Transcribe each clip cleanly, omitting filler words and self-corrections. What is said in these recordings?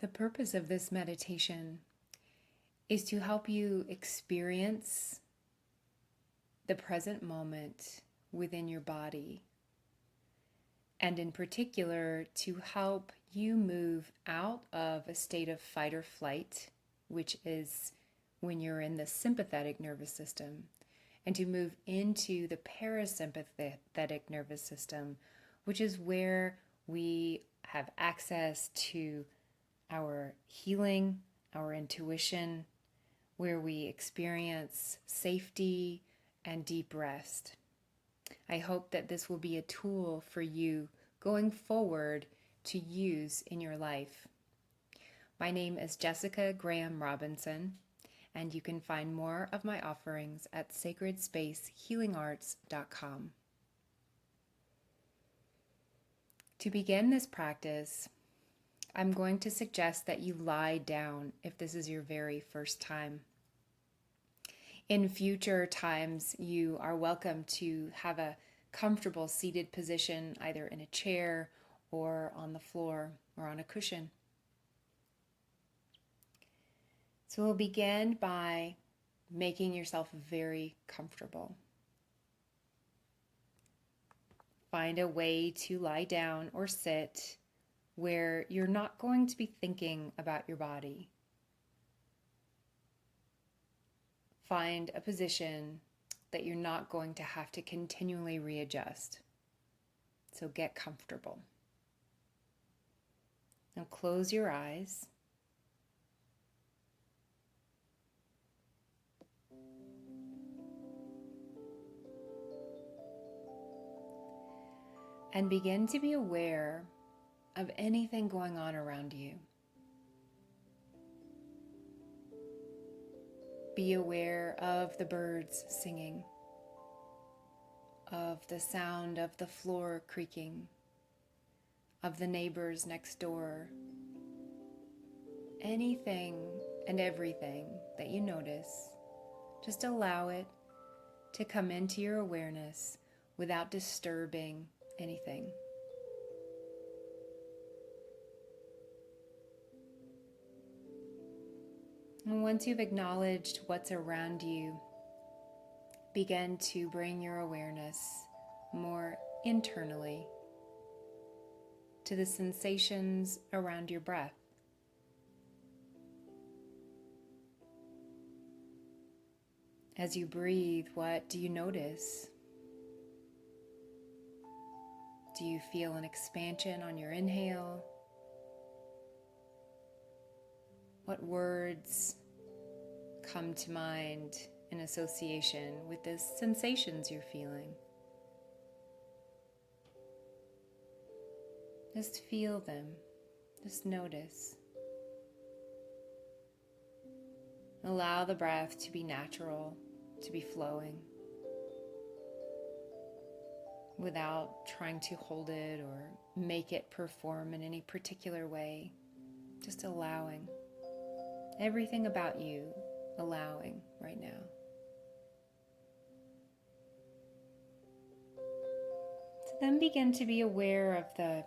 The purpose of this meditation is to help you experience the present moment within your body, and in particular to help you move out of a state of fight or flight, which is when you're in the sympathetic nervous system, and to move into the parasympathetic nervous system, which is where we have access to our healing, our intuition, where we experience safety and deep rest. I hope that this will be a tool for you going forward to use in your life. My name is Jessica Graham Robinson, and you can find more of my offerings at sacredspacehealingarts.com. To begin this practice, I'm going to suggest that you lie down if this is your very first time. In future times, you are welcome to have a comfortable seated position, either in a chair or on the floor or on a cushion. So we'll begin by making yourself very comfortable. Find a way to lie down or sit where you're not going to be thinking about your body. Find a position that you're not going to have to continually readjust. So get comfortable. Now close your eyes. And begin to be aware of anything going on around you. Be aware of the birds singing, of the sound of the floor creaking, of the neighbors next door. Anything and everything that you notice, just allow it to come into your awareness without disturbing anything. And once you've acknowledged what's around you, begin to bring your awareness more internally to the sensations around your breath. As you breathe, what do you notice? Do you feel an expansion on your inhale? What words come to mind in association with the sensations you're feeling? Just feel them. Just notice. Allow the breath to be natural, to be flowing, without trying to hold it or make it perform in any particular way. Just allowing. Everything about you, allowing right now. So then begin to be aware of the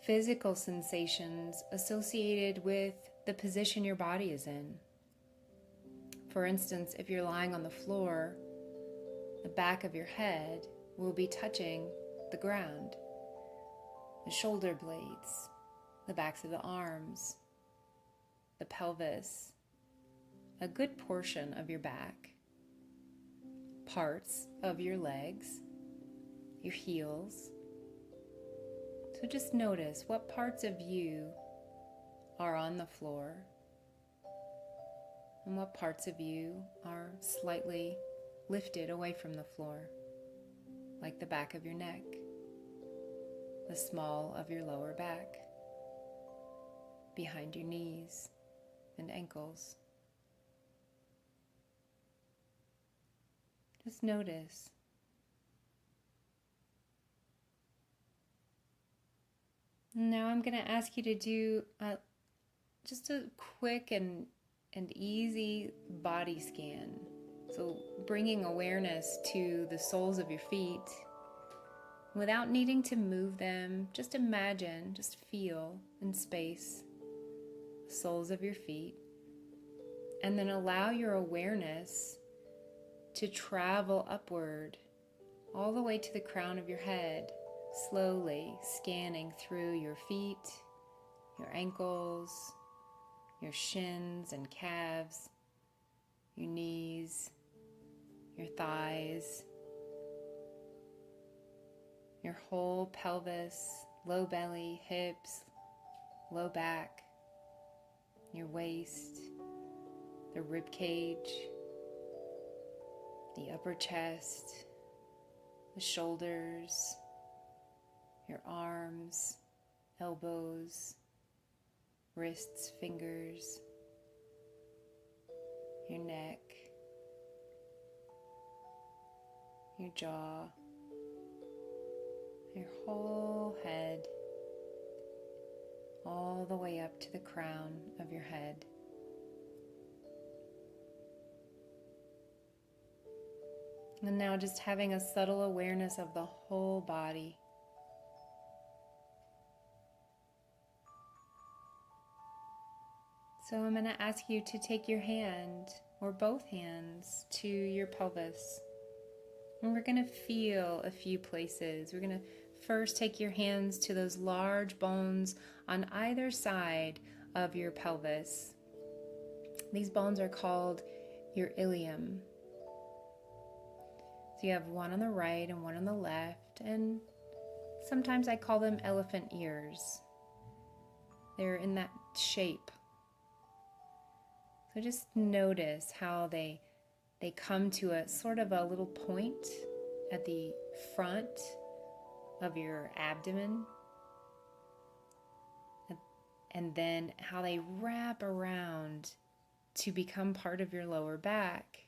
physical sensations associated with the position your body is in. For instance, if you're lying on the floor, the back of your head will be touching the ground. The shoulder blades, the backs of the arms, the pelvis, a good portion of your back, parts of your legs, your heels. So just notice what parts of you are on the floor and what parts of you are slightly lifted away from the floor, like the back of your neck, the small of your lower back, behind your knees and ankles. Just notice. Now I'm going to ask you to do just a quick and easy body scan. So bringing awareness to the soles of your feet without needing to move them. Just imagine, just feel in space soles of your feet, and then allow your awareness to travel upward all the way to the crown of your head, slowly scanning through your feet, your ankles, your shins and calves, your knees, your thighs, your whole pelvis, low belly, hips, low back, your waist, the rib cage, the upper chest, the shoulders, your arms, elbows, wrists, fingers, your neck, your jaw, your whole head, all the way up to the crown of your head. And now just having a subtle awareness of the whole body. So I'm going to ask you to take your hand or both hands to your pelvis. And we're going to feel a few places. We're going to first take your hands to those large bones on either side of your pelvis. These bones are called your ilium. So you have one on the right and one on the left, and sometimes I call them elephant ears. They're in that shape. So just notice how they come to a sort of a little point at the front of your abdomen, and then how they wrap around to become part of your lower back.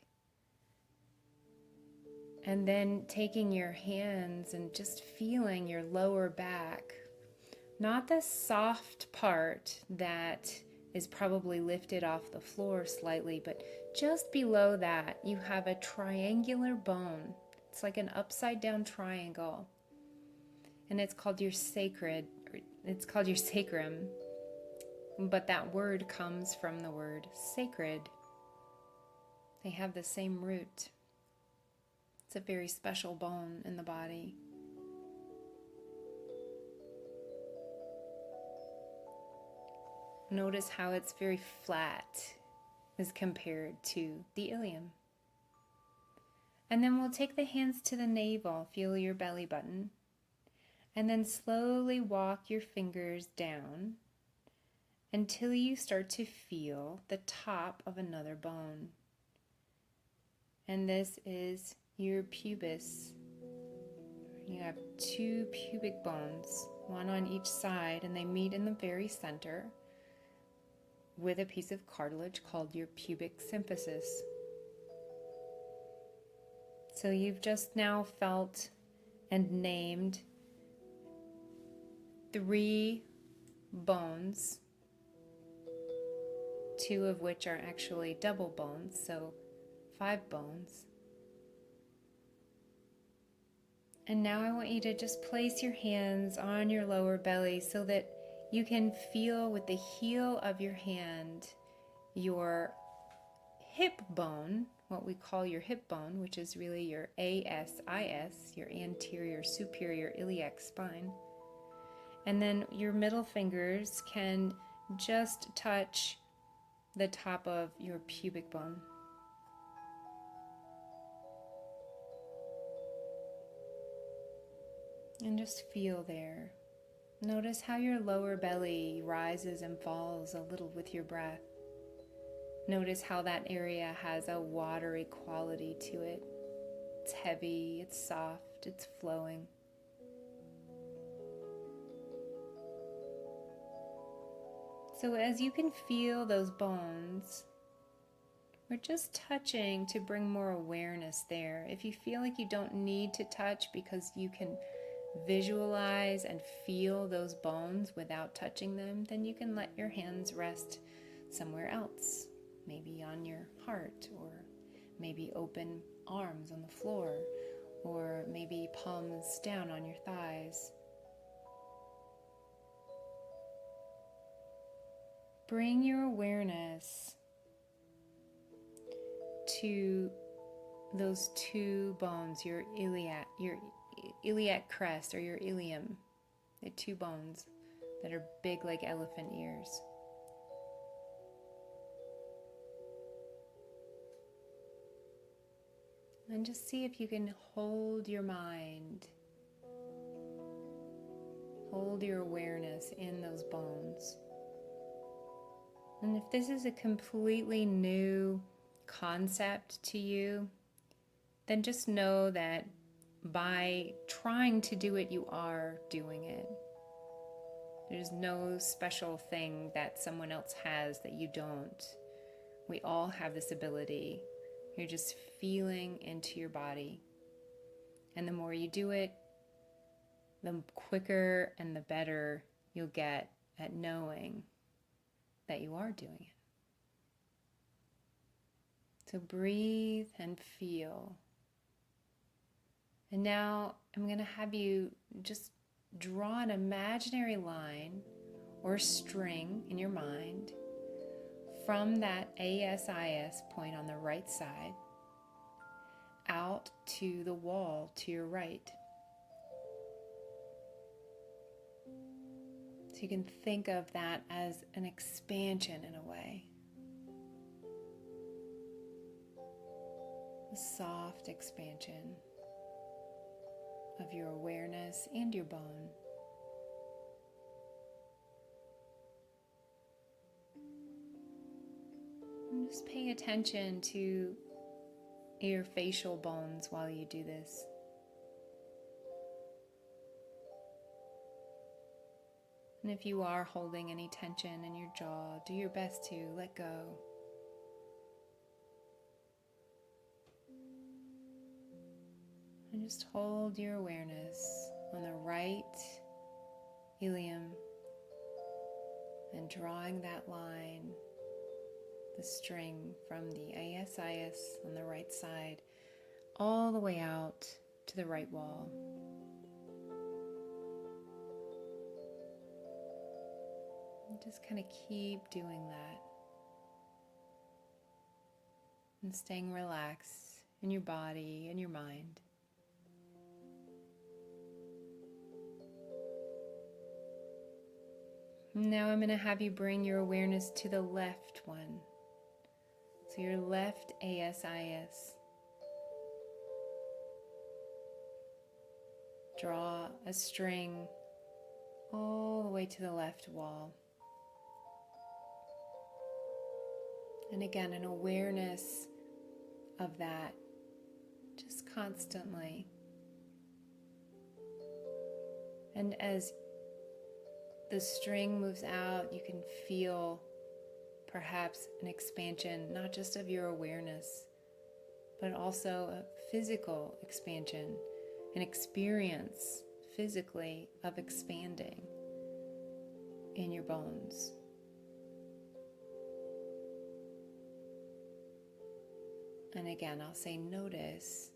And then taking your hands and just feeling your lower back, not the soft part that is probably lifted off the floor slightly, but just below that you have a triangular bone. It's like an upside down triangle, and it's called your sacrum, but that word comes from the word sacred. They have the same root. It's a very special bone in the body. Notice how it's very flat as compared to the ilium. And then we'll take the hands to the navel, feel your belly button, and then slowly walk your fingers down until you start to feel the top of another bone. And this is your pubis. You have two pubic bones, one on each side, and they meet in the very center with a piece of cartilage called your pubic symphysis. So you've just now felt and named 3 bones, 2 of which are actually double bones, so 5 bones. And now I want you to just place your hands on your lower belly so that you can feel with the heel of your hand your hip bone, what we call your hip bone, which is really your ASIS, your anterior superior iliac spine. And then your middle fingers can just touch the top of your pubic bone. And just feel there. Notice how your lower belly rises and falls a little with your breath. Notice how that area has a watery quality to it. It's heavy, it's soft, it's flowing. So as you can feel those bones, we're just touching to bring more awareness there. If you feel like you don't need to touch because you can visualize and feel those bones without touching them, then you can let your hands rest somewhere else, maybe on your heart, or maybe open arms on the floor, or maybe palms down on your thighs. bring your awareness to those two bones, your iliac crest or your ilium, the two bones that are big like elephant ears. And just see if you can hold your mind, hold your awareness in those bones. And if this is a completely new concept to you, then just know that by trying to do it, you are doing it. There's no special thing that someone else has that you don't. We all have this ability. You're just feeling into your body. And the more you do it, the quicker and the better you'll get at knowing that you are doing it. So breathe and feel. And now I'm going to have you just draw an imaginary line or string in your mind from that ASIS point on the right side out to the wall to your right. So you can think of that as an expansion in a way. A soft expansion of your awareness and your bone. And just paying attention to your facial bones while you do this. And if you are holding any tension in your jaw, do your best to let go. And just hold your awareness on the right ilium and drawing that line, the string from the ASIS on the right side, all the way out to the right wall. And just kind of keep doing that. And staying relaxed in your body and your mind. Now I'm going to have you bring your awareness to the left one. So your left ASIS. Draw a string all the way to the left wall. And again, an awareness of that just constantly. And as the string moves out, you can feel perhaps an expansion, not just of your awareness, but also a physical expansion, an experience physically of expanding in your bones. And again, I'll say notice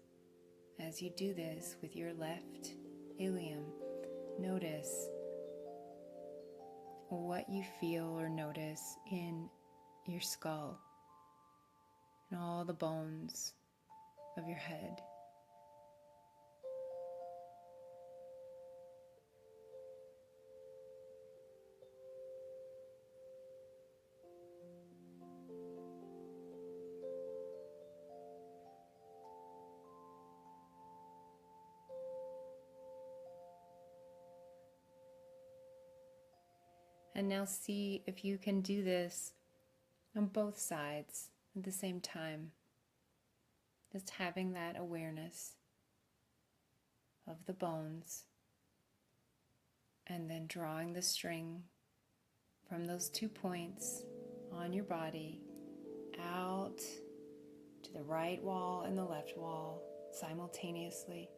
as you do this with your left ilium. Notice what you feel or notice in your skull and all the bones of your head. And now see if you can do this on both sides at the same time. Just having that awareness of the bones and then drawing the string from those 2 points on your body out to the right wall and the left wall simultaneously.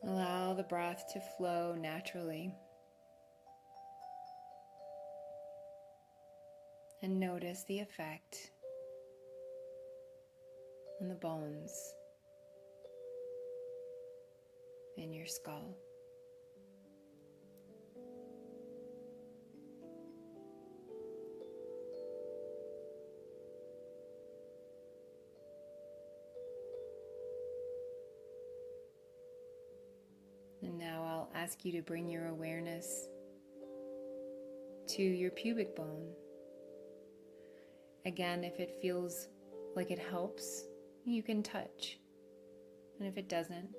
Allow the breath to flow naturally. And notice the effect and the bones in your skull. And now I'll ask you to bring your awareness to your pubic bone. Again, if it feels like it helps, you can touch. And if it doesn't,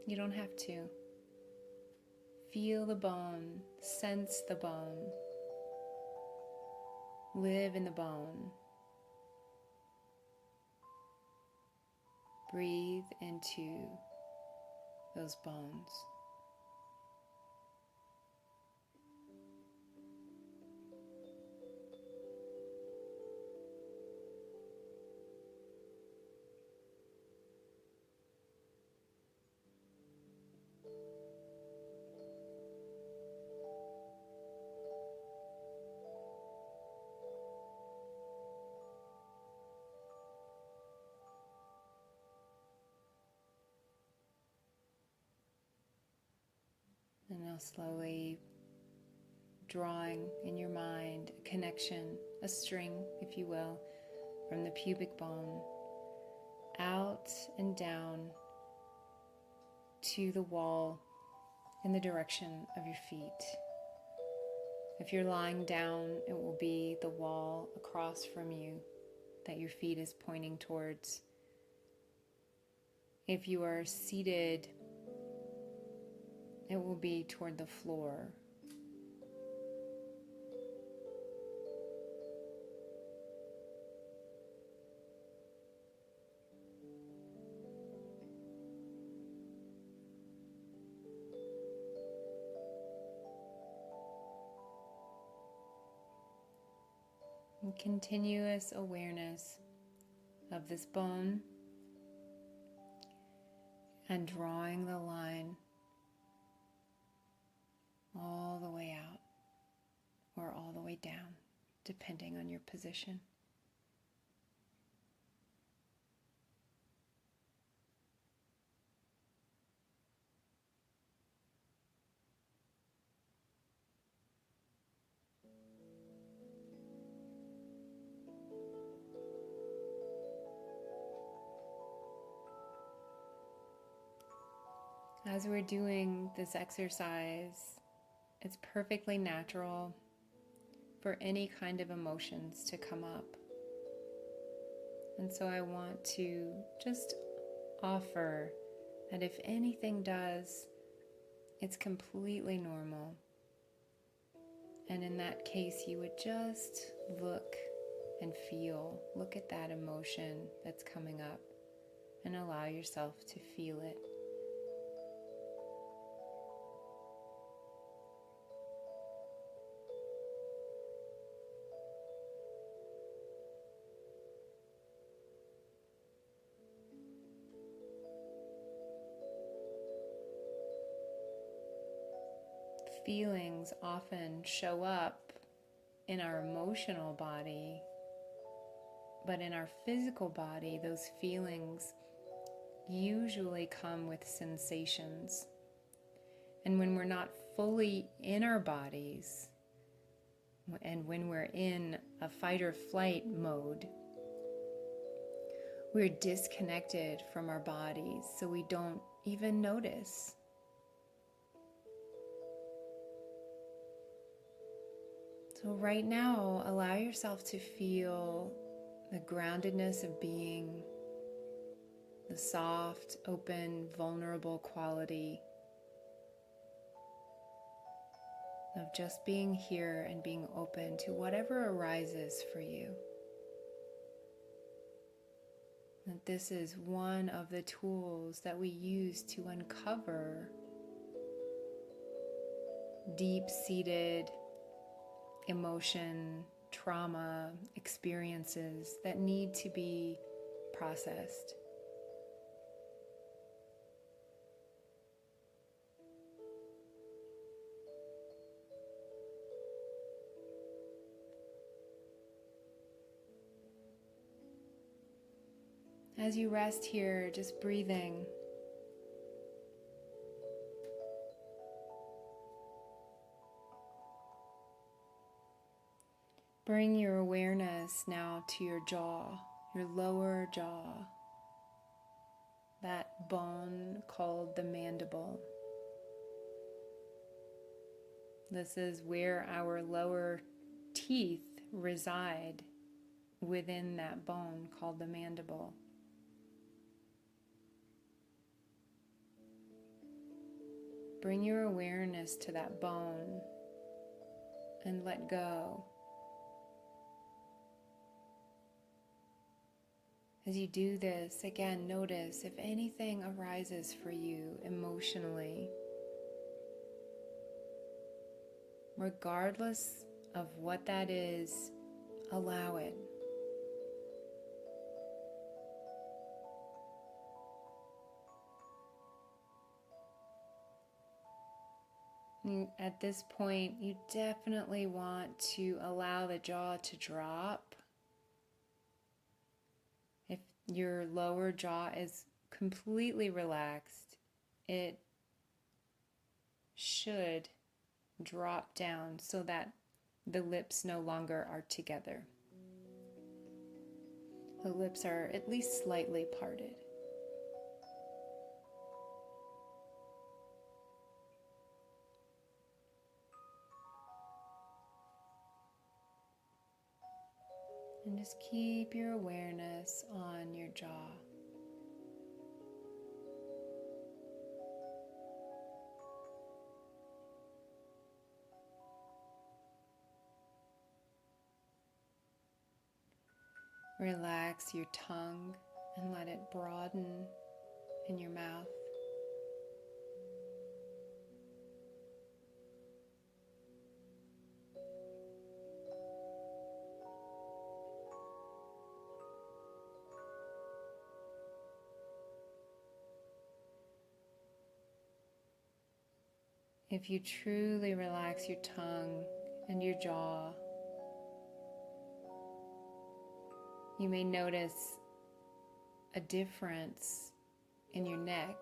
you don't have to. Feel the bone, sense the bone, live in the bone. Breathe into those bones. And now slowly drawing in your mind a connection, a string, if you will, from the pubic bone out and down to the wall in the direction of your feet. If you're lying down, it will be the wall across from you that your feet is pointing towards. If you are seated, it will be toward the floor. And continuous awareness of this bone and drawing the line all the way out or all the way down, depending on your position. As we're doing this exercise, it's perfectly natural for any kind of emotions to come up. And so I want to just offer that if anything does, it's completely normal. And in that case, you would just look and feel, look at that emotion that's coming up and allow yourself to feel it. Feelings often show up in our emotional body, but in our physical body, those feelings usually come with sensations. And when we're not fully in our bodies, and when we're in a fight or flight mode, we're disconnected from our bodies, so we don't even notice. So right now, allow yourself to feel the groundedness of being, the soft, open, vulnerable quality of just being here and being open to whatever arises for you. That this is one of the tools that we use to uncover deep-seated emotion, trauma, experiences that need to be processed. As you rest here, just breathing. Bring your awareness now to your jaw, your lower jaw, that bone called the mandible. This is where our lower teeth reside within that bone called the mandible. Bring your awareness to that bone and let go. As you do this, again, notice if anything arises for you emotionally. Regardless of what that is, allow it. At this point, you definitely want to allow the jaw to drop. If your lower jaw is completely relaxed, it should drop down so that the lips no longer are together. The lips are at least slightly parted. And just keep your awareness on your jaw. Relax your tongue and let it broaden in your mouth. If you truly relax your tongue and your jaw, you may notice a difference in your neck.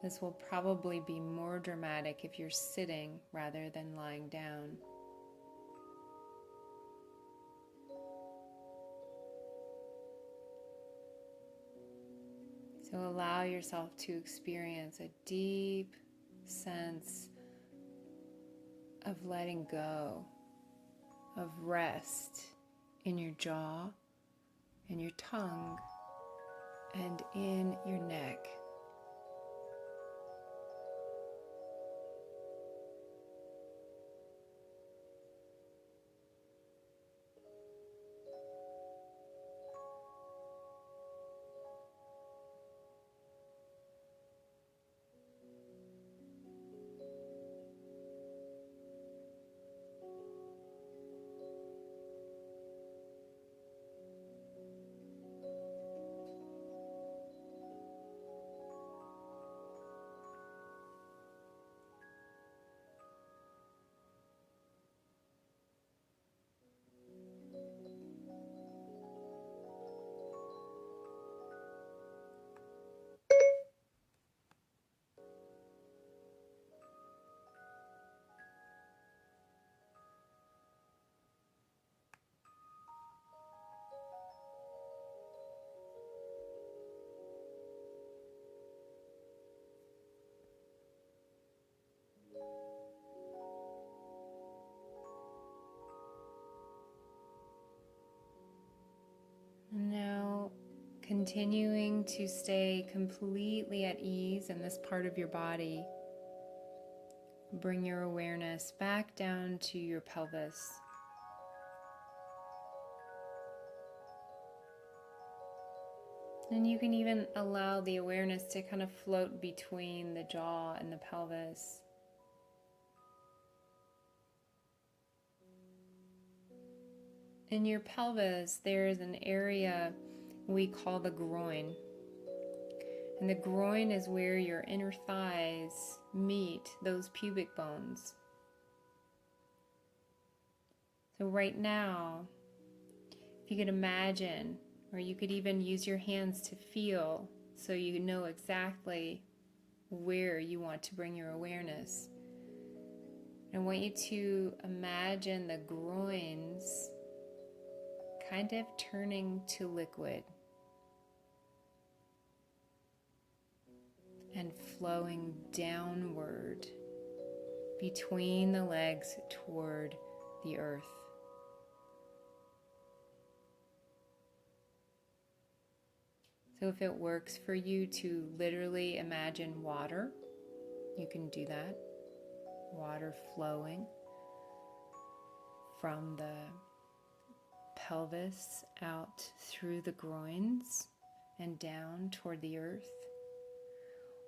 This will probably be more dramatic if you're sitting rather than lying down. So allow yourself to experience a deep sense of letting go, of rest in your jaw, in your tongue, and in your neck. Now, continuing to stay completely at ease in this part of your body, bring your awareness back down to your pelvis. And you can even allow the awareness to kind of float between the jaw and the pelvis. In your pelvis, there is an area we call the groin. And the groin is where your inner thighs meet those pubic bones. So right now, If you could imagine, or you could even use your hands to feel so you know exactly where you want to bring your awareness. I want you to imagine the groins kind of turning to liquid and flowing downward between the legs toward the earth. So if it works for you to literally imagine water, you can do that. Water flowing from the pelvis out through the groins and down toward the earth.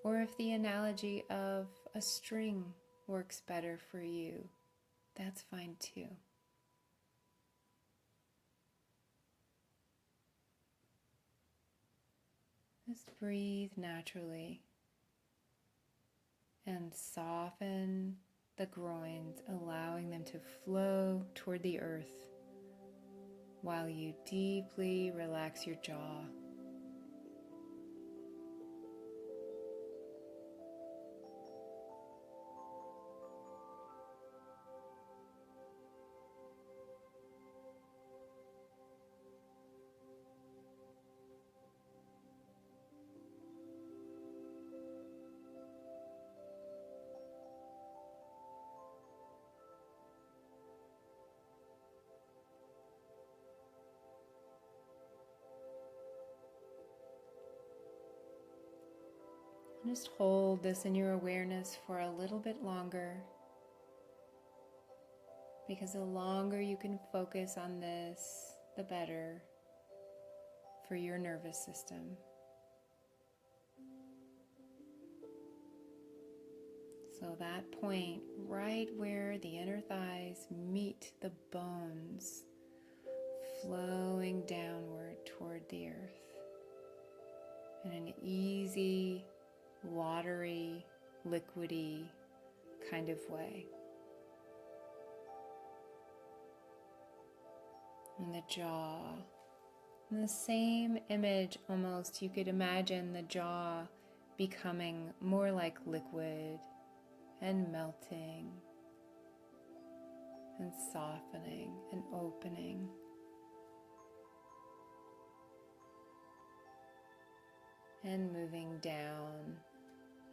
Or if the analogy of a string works better for you, that's fine too. Just breathe naturally and soften the groins, allowing them to flow toward the earth while you deeply relax your jaw. Just hold this in your awareness for a little bit longer, because the longer you can focus on this, the better for your nervous system. So that point right where the inner thighs meet the bones, flowing downward toward the earth in an easy, watery, liquidy kind of way. And the jaw, in the same image almost, you could imagine the jaw becoming more like liquid and melting and softening and opening. And moving down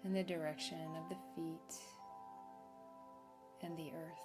in the direction of the feet and the earth.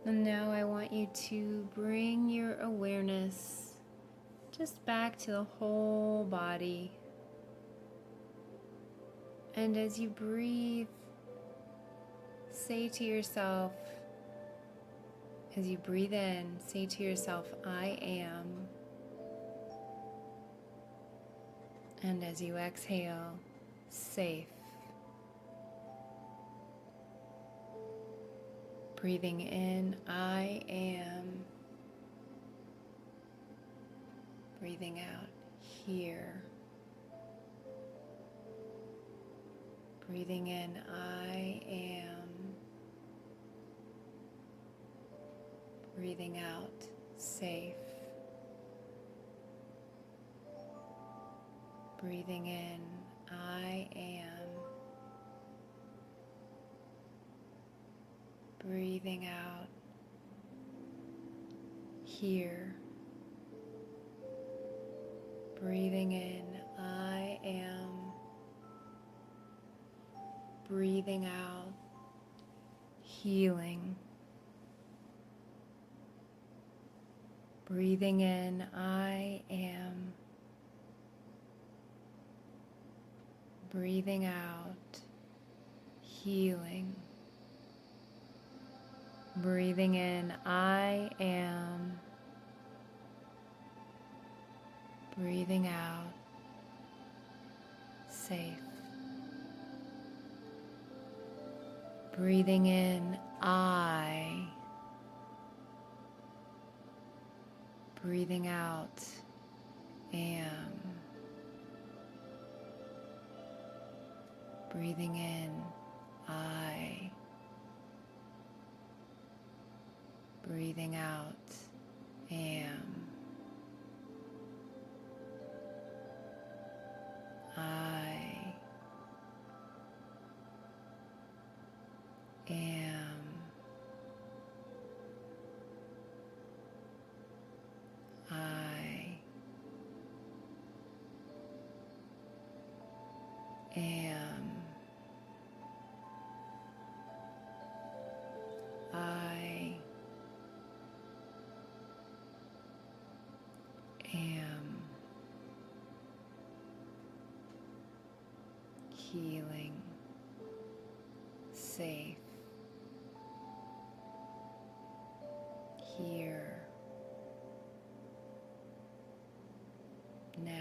And now I want you to bring your awareness just back to the whole body. And as you breathe, say to yourself, as you breathe in, say to yourself, I am. And as you exhale, safe. Breathing in, I am. Breathing out, here. Breathing in, I am. Breathing out, safe. Breathing in, I am. Breathing out, here. Breathing in, I am. Breathing out, healing. Breathing in, I am. Breathing out, healing. Breathing in, I am. Breathing out, safe. Breathing in, I. Breathing out, am. Breathing in, I. Breathing out, am. I am. I am. I am healing, safe, here, now.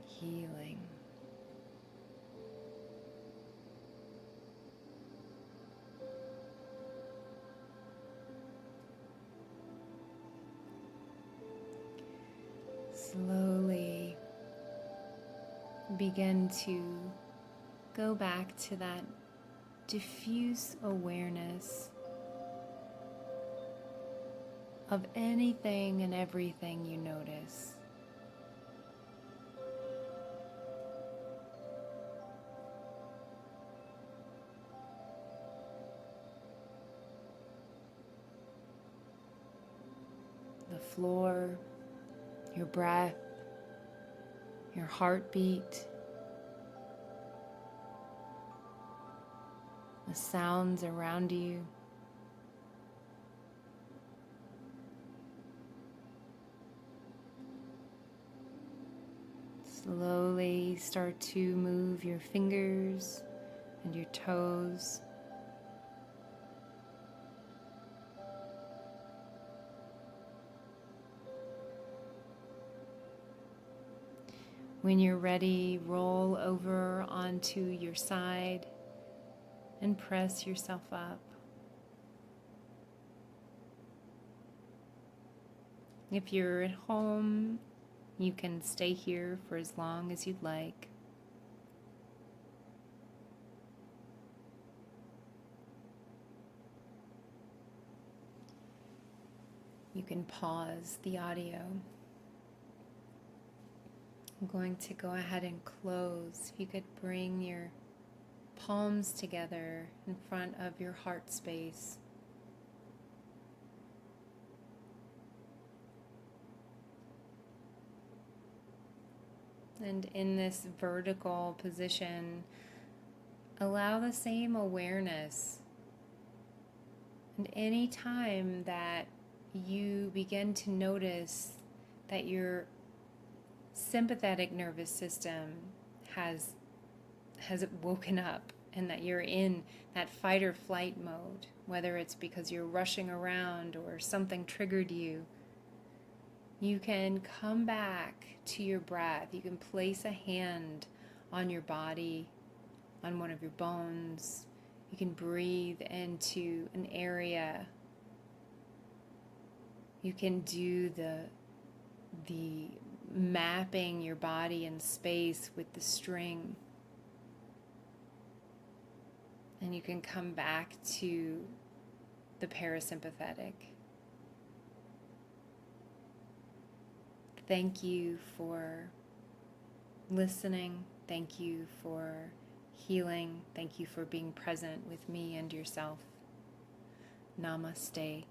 Healing. Slowly begin to go back to that diffuse awareness of anything and everything you notice. The floor, your breath, your heartbeat, the sounds around you. Slowly start to move your fingers and your toes. When you're ready, roll over onto your side and press yourself up. If you're at home, you can stay here for as long as you'd like. You can pause the audio. I'm going to go ahead and close. If you could bring your palms together in front of your heart space. And in this vertical position, allow the same awareness. And any time that you begin to notice that your sympathetic nervous system has woken up and that you're in that fight or flight mode, whether it's because you're rushing around or something triggered you, you can come back to your breath. You can place a hand on your body, on one of your bones. You can breathe into an area. You can do the mapping your body in space with the string. And you can come back to the parasympathetic. Thank you for listening. Thank you for healing. Thank you for being present with me and yourself. Namaste.